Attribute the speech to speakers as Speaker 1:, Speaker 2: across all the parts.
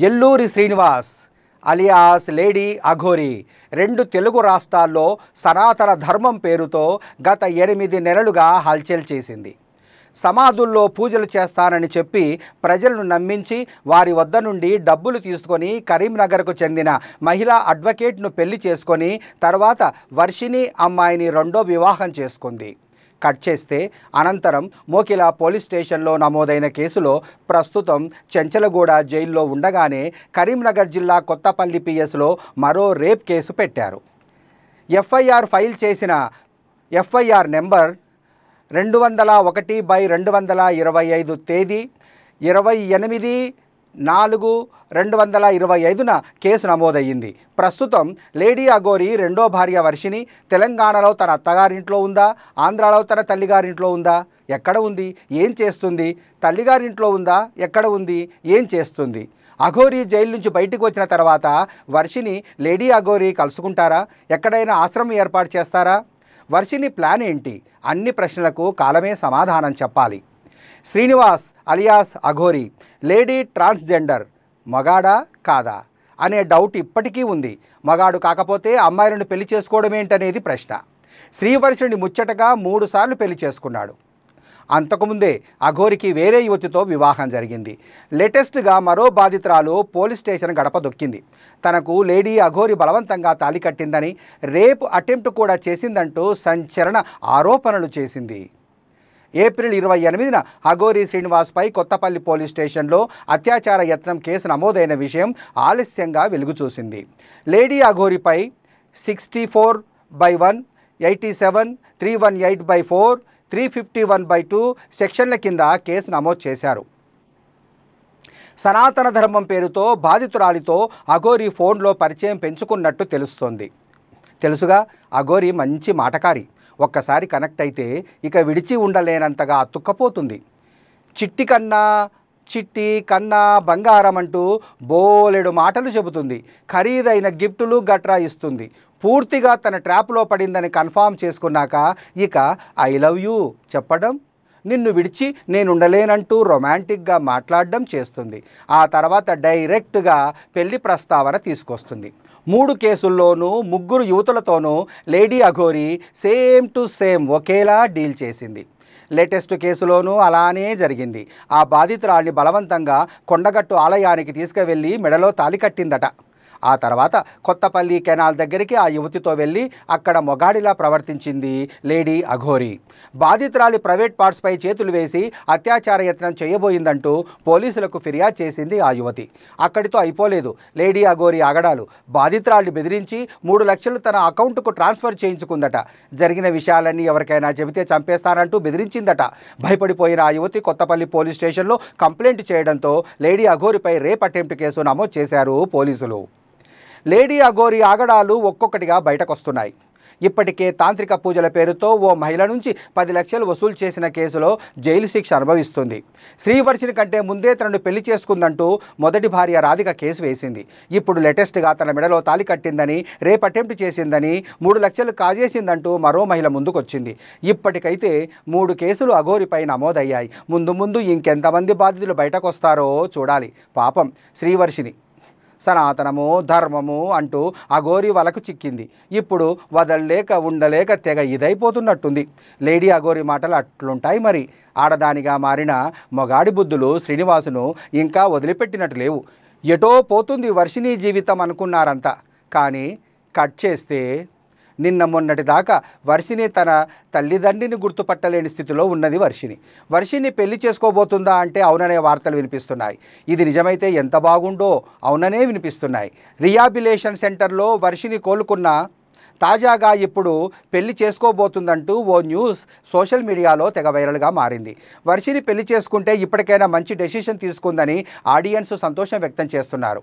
Speaker 1: Elluri Srinivas alias lady Aghori రెండు తెలుగు రాష్ట్రాల్లో సనాతన ధర్మం పేరుతో గత 8 నెలలుగా హల్చల్ చేసింది. సమాధుల్లో పూజలు చేస్తానని చెప్పి ప్రజలను నమ్మించి వారి వద్ద నుండి డబ్బులు తీసుకొని కరీంనగర్కు చెందిన మహిళా అడ్వకేట్ను పెళ్లి చేసుకొని తర్వాత వర్షిణి అమ్మాయిని రెండో వివాహం చేసుకుంది. కట్ చేస్తే అనంతరం మోకిలా పోలీస్ స్టేషన్లో నమోదైన కేసులో ప్రస్తుతం చెంచలగూడ జైల్లో ఉండగానే కరీంనగర్ జిల్లా కొత్తపల్లి పిఎస్లో మరో రేప్ కేసు పెట్టారు. ఎఫ్ఐఆర్ ఫైల్ చేసిన ఎఫ్ఐఆర్ నెంబర్ 201/225 తేదీ 28/4/2025న కేసు నమోదయ్యింది. ప్రస్తుతం లేడీ అఘోరి రెండో భార్య వర్షిణి తెలంగాణలో తన అత్తగారింట్లో ఉందా, ఆంధ్రాలో తన తల్లిగారింట్లో ఉందా, ఎక్కడ ఉంది, ఏం చేస్తుంది, తల్లిగారింట్లో ఉందా, ఎక్కడ ఉంది, ఏం చేస్తుంది? అఘోరి జైలు నుంచి బయటకు వచ్చిన తర్వాత వర్షిణి లేడీ అఘోరి కలుసుకుంటారా, ఎక్కడైనా ఆశ్రమం ఏర్పాటు చేస్తారా? వర్షిణి ప్లాన్ ఏంటి? అన్ని ప్రశ్నలకు కాలమే సమాధానం చెప్పాలి. Srinivas alias Aghori lady transgender, మగాడా కాదా అనే డౌట్ ఇప్పటికీ ఉంది. మగాడు కాకపోతే అమ్మాయిలను పెళ్లి చేసుకోవడం ఏంటనేది ప్రశ్న. శ్రీవర్షిని ముచ్చటగా 3 సార్లు పెళ్లి చేసుకున్నాడు. అంతకుముందే అఘోరికి వేరే యువతితో వివాహం జరిగింది. లేటెస్ట్గా మరో బాధితురాలు పోలీస్ స్టేషన్ గడప దొక్కింది. తనకు లేడీ అఘోరి బలవంతంగా తాళి కట్టిందని, రేప్ అటెంప్ట్ కూడా చేసిందంటూ సంచలన ఆరోపణలు చేసింది. ఏప్రిల్ 28న అఘోరి శ్రీనివాస్పై కొత్తపల్లి పోలీస్ స్టేషన్లో అత్యాచార యత్నం కేసు నమోదైన విషయం ఆలస్యంగా వెలుగు చూసింది. లేడీ అఘోరిపై 64/1, 87, 318/4, 351/2 సెక్షన్ల కింద కేసు నమోదు చేశారు. సనాతన ధర్మం పేరుతో బాధితురాలితో అఘోరి ఫోన్లో పరిచయం పెంచుకున్నట్టు తెలుస్తోంది. తెలుసుగా, అఘోరి మంచి మాటకారి. ఒక్కసారి కనెక్ట్ అయితే ఇక విడిచి ఉండలేనంతగా అతుక్కపోతుంది. చిట్టి కన్నా బంగారం అంటూ బోలెడు మాటలు చెబుతుంది. ఖరీదైన గిఫ్టులు గట్రా ఇస్తుంది. పూర్తిగా తన ట్రాప్లో పడిందని కన్ఫామ్ చేసుకున్నాక ఇక ఐ లవ్ యూ చెప్పడం, నిన్ను విడిచి నేనుండలేనంటూ రొమాంటిక్గా మాట్లాడడం చేస్తుంది. ఆ తర్వాత డైరెక్ట్గా పెళ్లి ప్రస్తావన తీసుకొస్తుంది. 3 కేసుల్లోనూ 3 యువతులతోనూ lady Aghori same to same ఒకేలా డీల్ చేసింది. లేటెస్ట్ కేసులోనూ అలానే జరిగింది. ఆ బాధితురాల్ని బలవంతంగా కొండగట్టు ఆలయానికి తీసుకువెళ్ళి మెడలో తాళి కట్టిందట. ఆ తర్వాత కొత్తపల్లి కెనాల్ దగ్గరికి ఆ యువతితో వెళ్ళి అక్కడ మొగాడిలా ప్రవర్తించింది లేడీ అఘోరి. బాధితురాలి ప్రైవేట్ పార్ట్స్పై చేతులు వేసి అత్యాచార యత్నం చేయబోయిందంటూ పోలీసులకు ఫిర్యాదు చేసింది ఆ యువతి. అక్కడితో అయిపోలేదు లేడీ అఘోరి ఆగడాలు. బాధితురాలిని బెదిరించి 3 లక్షలు తన అకౌంట్కు ట్రాన్స్ఫర్ చేయించుకుందట. జరిగిన విషయాలన్నీ ఎవరికైనా చెబితే చంపేస్తానంటూ బెదిరించిందట. భయపడిపోయిన ఆ యువతి కొత్తపల్లి పోలీస్ స్టేషన్లో కంప్లైంట్ చేయడంతో లేడీ అఘోరిపై రేప్ అటెంప్ట్ కేసు నమోదు చేశారు పోలీసులు. లేడీ అఘోరి ఆగడాలు ఒక్కొక్కటిగా బయటకొస్తున్నాయి. ఇప్పటికే తాంత్రిక పూజల పేరుతో ఓ మహిళ నుంచి 10 లక్షలు వసూలు చేసిన కేసులో జైలు శిక్ష అనుభవిస్తుంది. శ్రీవర్షిని కంటే ముందే తనను పెళ్లి చేసుకుందంటూ మొదటి భార్య రాధిక కేసు వేసింది. ఇప్పుడు లేటెస్ట్గా తన మెడలో తాళి కట్టిందని, రేప్ అటెంప్ట్ చేసిందని, 3 లక్షలు కాజేసిందంటూ మరో మహిళ ముందుకొచ్చింది. ఇప్పటికైతే 3 కేసులు అఘోరిపై నమోదయ్యాయి. ముందు ఇంకెంతమంది బాధితులు బయటకొస్తారో చూడాలి. పాపం శ్రీవర్షిని సనాతనము ధర్మము అంటూ అఘోరి వలకు చిక్కింది. ఇప్పుడు వదలలేక ఉండలేక తెగ ఇదైపోతున్నట్టుంది. లేడీ అఘోరి మాటలు అట్లుంటాయి మరి. ఆడదానిగా మారిన మొగాడి బుద్ధులు శ్రీనివాసును ఇంకా వదిలిపెట్టినట్టు లేవు. ఎటో పోతుంది వర్షిణి జీవితం అనుకున్నారంతా. కానీ కట్ చేస్తే నిన్న మొన్నటి దాకా వర్షిణి తన తల్లిదండ్రిని గుర్తుపట్టలేని స్థితిలో ఉన్నది. వర్షిణి పెళ్లి చేసుకోబోతుందా అంటే అవుననే వార్తలు వినిపిస్తున్నాయి. ఇది నిజమైతే ఎంత బాగుండో అవుననే వినిపిస్తున్నాయి. రిహాబిలేషన్ సెంటర్లో వర్షిణి కోలుకున్న తాజాగా ఇప్పుడు పెళ్లి చేసుకోబోతుందంటూ ఓ న్యూస్ సోషల్ మీడియాలో తెగ వైరల్గా మారింది. వర్షిణి పెళ్లి చేసుకుంటే ఇప్పటికైనా మంచి డెసిషన్ తీసుకుందని ఆడియన్స్ సంతోషం వ్యక్తం చేస్తున్నారు.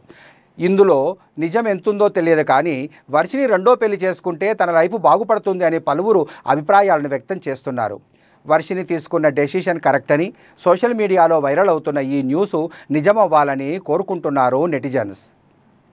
Speaker 1: ఇందులో నిజం ఎంతుందో తెలియదు కానీ వర్షిణి రెండో పెళ్లి చేసుకుంటే తన లైఫ్ బాగుపడుతుంది అని పలువురు అభిప్రాయాలను వ్యక్తం చేస్తున్నారు. వర్షిణి తీసుకున్న డెసిషన్ కరెక్ట్ అని సోషల్ మీడియాలో వైరల్ అవుతున్న ఈ న్యూస్ నిజమవ్వాలని కోరుకుంటున్నారు నెటిజన్స్.